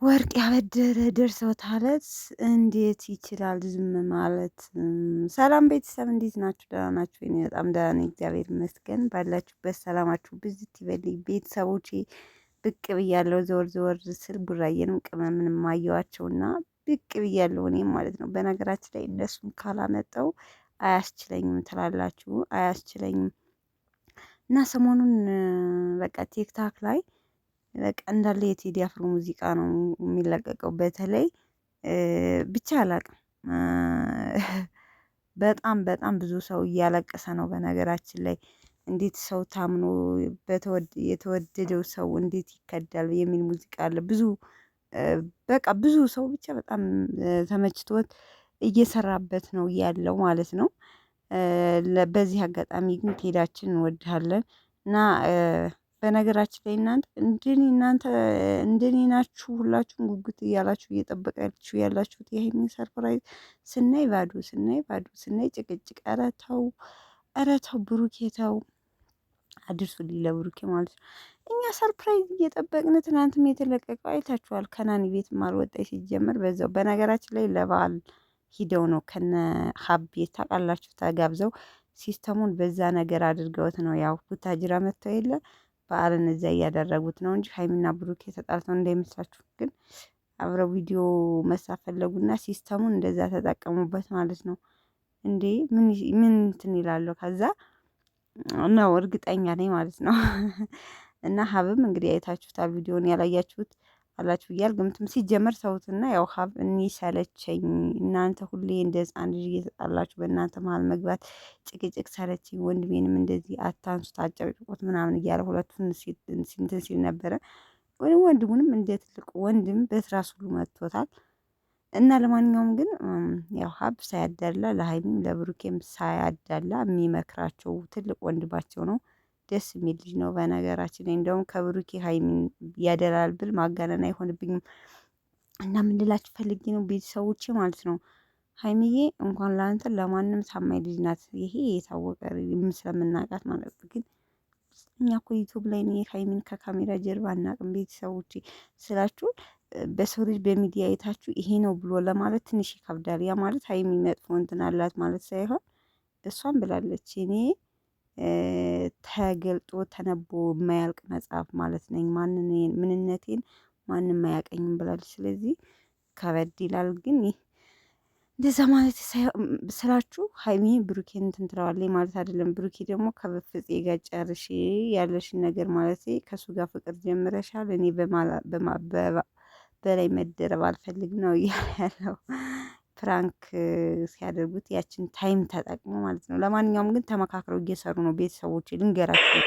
ወርቅ ያበደረ ደርሶታለት እንዴት ይችላል ዝም ማለት? ሰላም ቤተሰብ እንዴት ናችሁ? ደህና ናችሁ? እኔ በጣም ደህና ነኝ፣ እግዚአብሔር ይመስገን። ባላችሁበት ሰላማችሁ ብዝት ይበልኝ። ቤተሰቦቼ ብቅ ብያለሁ። ዘወር ዘወር ስል ቡራዬንም ቅመምንም አየኋቸውና ብቅ ብያለሁ እኔም ማለት ነው። በነገራችን ላይ እነሱን ካላመጣው አያስችለኝም ትላላችሁ፣ አያስችለኝም እና ሰሞኑን በቃ ቲክታክ ላይ በቃ እንዳለ የቴዲ አፍሮ ሙዚቃ ነው የሚለቀቀው። በተለይ ብቻ አላቅም በጣም በጣም ብዙ ሰው እያለቀሰ ነው። በነገራችን ላይ እንዴት ሰው ታምኖ የተወደደው ሰው እንዴት ይከዳል የሚል ሙዚቃ አለ። ብዙ በቃ ብዙ ሰው ብቻ በጣም ተመችቶት እየሰራበት ነው ያለው ማለት ነው። በዚህ አጋጣሚ ግን ቴዳችን እንወድሃለን እና በነገራችን ላይ እናንተ እንደኔ ናችሁ። ሁላችሁም ጉጉት እያላችሁ እየጠበቃችሁ ያላችሁት ይሄንን ሰርፕራይዝ ስናይ ባዶ ስናይ ባዶ ስናይ ጭቅጭቅ። ኧረ ተው ብሩኬ ተው፣ አድርሱልኝ ለብሩኬ ማለት ነው። እኛ ሰርፕራይዝ እየጠበቅን ትናንትም የተለቀቀው አይታችኋል። ከናኒ ቤት አልወጣች ሲጀመር በዛው። በነገራችን ላይ ለበዓል ሂደው ነው ከነ ሀቤ ታውቃላችሁ፣ ተጋብዘው ሲስተሙን በዛ ነገር አድርገውት ነው። ያው ቡታጅራ መጥተው የለ በዓልን እዛ እያደረጉት ነው እንጂ ሀይሚና ብሩኬ ተጣልተው እንዳይመስላችሁ። ግን አብረው ቪዲዮ መስራት ፈለጉና ሲስተሙን እንደዛ ተጠቀሙበት ማለት ነው። እንዴ ምን እንትን ይላሉ ከዛ ነው እርግጠኛ ነኝ ማለት ነው። እና ሀብም እንግዲህ አይታችሁታል። ቪዲዮን ያላያችሁት አላችሁ ብዬ አልገምትም። ሲጀመር ሰውትና ያው ሀብ እኔ ሰለቸኝ፣ እናንተ ሁሌ እንደ ህፃን ልጅ እየተጣላችሁ በእናንተ መሀል መግባት ጭቅጭቅ ሰለቸኝ፣ ወንድሜንም እንደዚህ አታንሱት አጨቅጭቁት ምናምን እያለ ሁለቱን እንትን ሲል ነበረ። ወንድሙንም እንደ ትልቅ ወንድም በትራስ ሁሉ መጥቶታል። እና ለማንኛውም ግን ያው ሀብ ሳያዳላ ለሀይሚም ለብሩኬም ሳያዳላ የሚመክራቸው ትልቅ ወንድማቸው ነው። ደስ የሚል ልጅ ነው። በነገራችን ላይ እንደውም ከብሩኬ ሀይሚን ያደላል ብል ማጋነን አይሆንብኝም። እና ምን ልላችሁ ፈልጌ ነው ቤተሰቦቼ ማለት ነው፣ ሀይሚዬ እንኳን ለአንተ ለማንም ታማኝ ልጅ ናት። ይሄ የታወቀ ስለምናውቃት ማለት ነው። ግን እኛ እኮ ዩቱብ ላይ ነው ሀይሚን ከካሜራ ጀርባ አናውቅም። ቤተሰቦቼ ስላችሁ በሰው ልጅ በሚዲያ አይታችሁ ይሄ ነው ብሎ ለማለት ትንሽ ይከብዳል። ያ ማለት ሀይሚ መጥፎ እንትን አላት ማለት ሳይሆን እሷም ብላለች እኔ ተገልጦ ተነቦ የማያልቅ መጽሐፍ ማለት ነኝ፣ ምንነቴን ማንም አያቀኝም ብላለች። ስለዚህ ከበድ ይላል። ግን እንደዛ ማለት ስላችሁ ሀይሚ ብሩኬን እንትን ትለዋለች ማለት አይደለም። ብሩኬ ደግሞ ከፍፄ ጋር ጨርሽ ያለሽን ነገር ማለት ከእሱ ጋር ፍቅር ጀምረሻል፣ እኔ በላይ መደረብ አልፈልግም ነው እያለ ያለው። ፕራንክ ሲያደርጉት ያችን ታይም ተጠቅሞ ማለት ነው። ለማንኛውም ግን ተመካክረው እየሰሩ ነው። ቤተሰቦች ልንገራችሁ